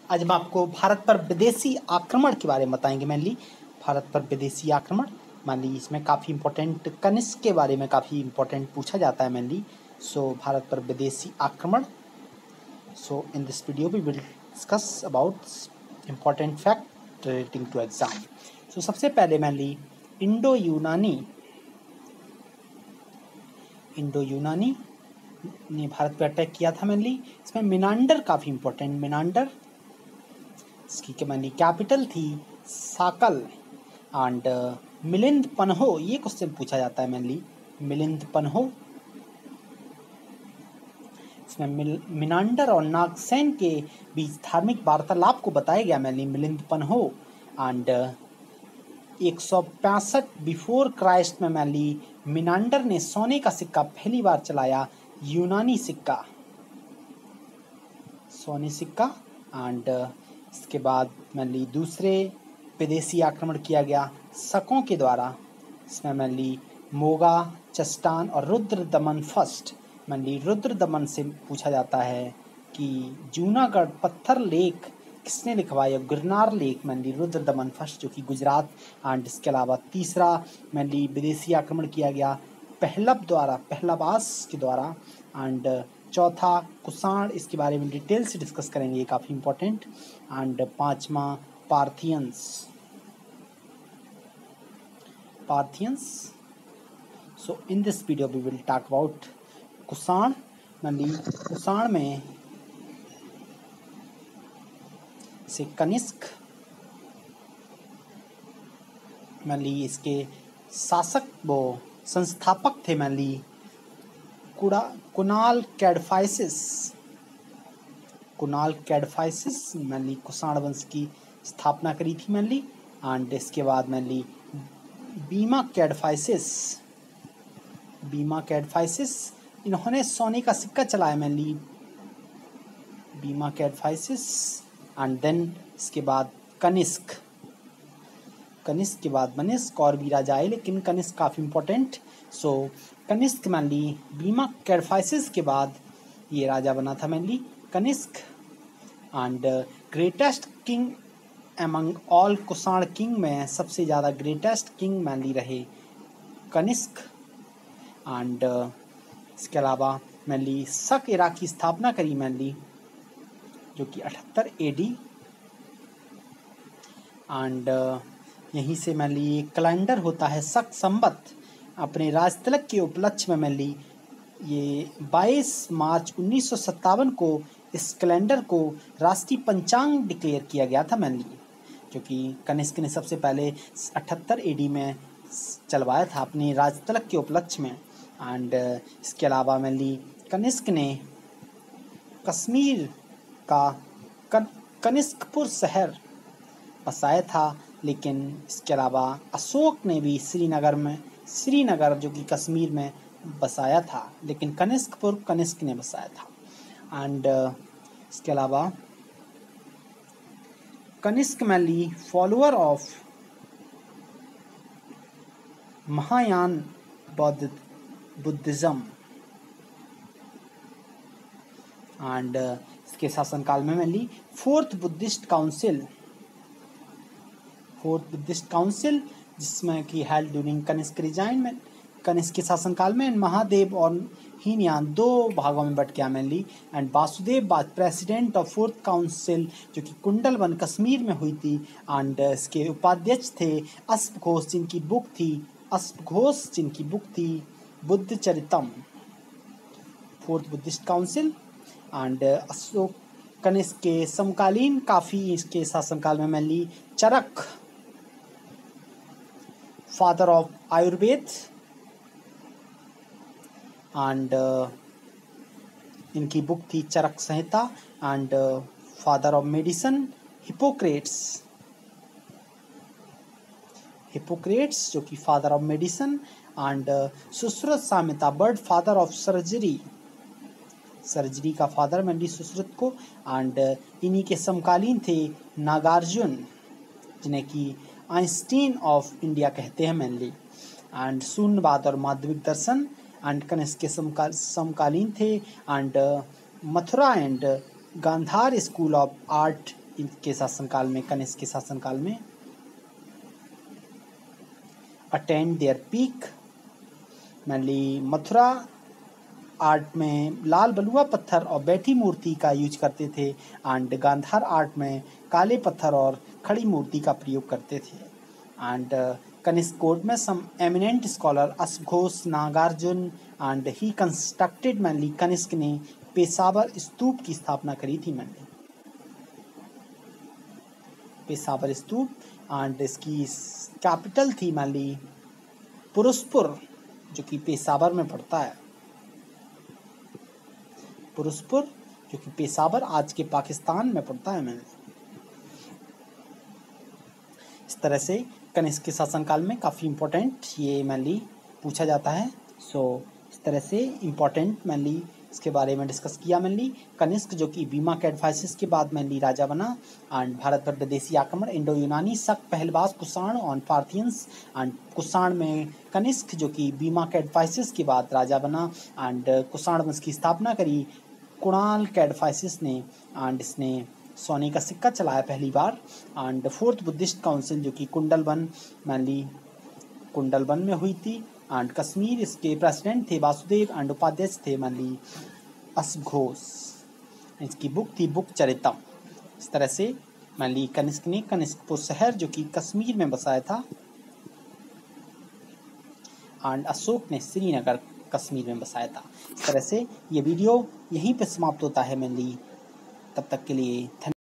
आज हम आपको भारत पर विदेशी आक्रमण के बारे में बताएंगे। मेनली भारत पर विदेशी आक्रमण, मान ली इसमें काफ़ी इंपॉर्टेंट कनिष्क के बारे में काफ़ी इंपॉर्टेंट पूछा जाता है मेनली। सो भारत पर विदेशी आक्रमण। So in this video we will discuss about important fact relating to exam. So सबसे पहले मेनली इंडो यूनानी ने भारत पर अटैक किया था मेनली। इसमें मिनांडर काफ़ी इंपॉर्टेंट, मिनांडर इसकी मेनली कैपिटल थी साकल एंड मिलिंद पन्हो, ये क्वेश्चन पूछा जाता है मेनली, मिलिंद पन्हो। इसमें मिनांडर और नागसेन के बीच धार्मिक वार्तालाप को बताया गया mainly, Milind Panho. And 165 before Christ में मेनली मिनांडर ने सोने का सिक्का पहली बार चलाया, यूनानी सिक्का, सोने सिक्का। एंड इसके बाद मेनली दूसरे विदेशी आक्रमण किया गया शकों के द्वारा। इसमें मेनली मोगा, चस्टान और रुद्र दमन फर्स्ट। मेनली रुद्र दमन से पूछा जाता है कि जूनागढ़ पत्थर लेख किसने लिखवाया, गिरनार लेख, मेनली रुद्र दमन फर्स्ट, जो कि गुजरात। एंड इसके अलावा तीसरा मेनली विदेशी आक्रमण किया गया पहलवास के द्वारा। एंड चौथा कुषाण, इसके बारे में डिटेल से डिस्कस करेंगे, ये काफ़ी इंपॉर्टेंट। एंड पांचवा Parthians. So in this video we will talk about Kushan. Mainly Kushan में से कनिष्क, मेनली इसके शासक वो संस्थापक थे मेनली कुणाल कैडफाइसिस मेनली कुषाण वंश की स्थापना करी थी मेनली। एंड इसके बाद मेनली बीमा कैडफाइसिस, इन्होंने सोने का सिक्का चलाया मेनली, बीमा कैडफाइसिस। एंड देन इसके बाद कनिष्क के बाद मनिष्क और भी राजा आए, लेकिन कनिष्क काफ़ी इंपॉर्टेंट। सो कनिष्क मेनली बीमा कैडफाइसिस के बाद ये राजा बना था mainly Kanishka. And greatest king among all Kushan king में सबसे ज़्यादा ग्रेटेस्ट किंग मेनली रहे कनिष्क। एंड इसके अलावा मेनली शक इरा की स्थापना करी मेनली, जो कि 78 AD। एंड यहीं से मेनली एक कैलेंडर होता है शक संवत, अपने राजतिलक के उपलक्ष्य में मेनली ये 22 मार्च 1957 को इस कैलेंडर को राष्ट्रीय पंचांग डिक्लेयर किया गया था मेनली, जो कि कनिष्क ने सबसे पहले 78 AD में चलवाया था अपने राजतिलक के उपलक्ष्य में। एंड इसके अलावा मेनली कनिष्क ने कश्मीर का कनिष्कपुर शहर बसाया था, लेकिन इसके अलावा अशोक ने भी श्रीनगर जो कि कश्मीर में बसाया था, लेकिन कनिष्कपुर कनिष्क ने बसाया था। एंड इसके अलावा Kanishka mainly follower of Mahayana Buddhism. And इसके शासनकाल में मेनली फोर्थ बुद्धिस्ट काउंसिल जिसमें कि हेल्ड ड्यूरिंग कनिष्क रिजाइन में, कनिष्क के शासनकाल में महादेव और हीनयान दो भागों में बट गया मेनली। एंड वासुदेव बाद प्रेसिडेंट ऑफ फोर्थ काउंसिल, जो कि कुंडलवन कश्मीर में हुई थी। एंड इसके उपाध्यक्ष थे अश्वघोष, जिनकी बुक थी Buddha Charitam, fourth Buddhist council. And Ashoka Kanishka के समकालीन काफ़ी इसके शासनकाल में mainly Charak, father of Ayurveda. And इनकी बुक थी Charak Samhita. And father of medicine Hippocrates, जो कि father of medicine. And Sushruta Samhita, बर्ड फादर ऑफ सर्जरी का फादर मेनली सुश्रुत को। एंड इन्हीं के समकालीन थे नागार्जुन, जिन्हें कि आइंस्टीन ऑफ इंडिया कहते हैं मेनली। एंड शून्यवाद और माध्यमिक दर्शन एंड कनिष्क के समकालीन थे। And Mathura and Gandhara school of art इनके शासनकाल में, कनिष्क के शासनकाल में। Attained their peak, mainly Mathura art में लाल बलुआ पत्थर और बैठी मूर्ति का यूज करते थे, एंड गांधार आर्ट में काले पत्थर और खड़ी मूर्ति का प्रयोग करते थे। एंड कनिष्क कोड में सम एमिनेंट स्कॉलर अश्वघोष, Nagarjuna and he constructed, mainly Kanishka ने पेशावर स्तूप की स्थापना करी थी, मेनली पेशावर स्तूप। एंड इसकी कैपिटल थी मेनली पुरुषपुर, जो कि पेशावर में पड़ता है। पुरुषपुर जो कि पेशावर आज के पाकिस्तान में पड़ता है। मैंने इस तरह से कनिष्क के शासनकाल में काफ़ी इम्पोर्टेंट ये मेनली पूछा जाता है। इस तरह से इम्पोर्टेंट मेनली इसके बारे में डिस्कस किया। मेनली कनिष्क जो कि बीमा कैडफाइसिस के बाद मेनली राजा बना, एंड भारत पर विदेशी आक्रमण, इंडो यूनानी Shaka, Pahlavas Kushan and Parthians, and Kushan में कनिष्क जो कि बीमा कैडफाइसिस के बाद राजा बना, एंड कुषाण वंश की स्थापना करी कुणाल कैडफाइसिस ने, एंड इसने सोने का सिक्का चलाया पहली बार। एंड फोर्थ बुद्धिस्ट काउंसिल जो कि कुंडलवन मेनली कुंडलवन में हुई थी, एंड कश्मीर इसके प्रेसिडेंट थे वासुदेव, एंड उपाध्यक्ष थे मेनली अश्वघोष। इसकी बुक थी बुक चरितम। इस तरह से मेनली कनिष्क ने कनिष्कपुर शहर जो कि कश्मीर में बसाया था, एंड अशोक ने श्रीनगर कश्मीर में बसाया था। इस तरह से ये वीडियो यहीं पे समाप्त होता है मेनली। तब तक के लिए धन्यवाद।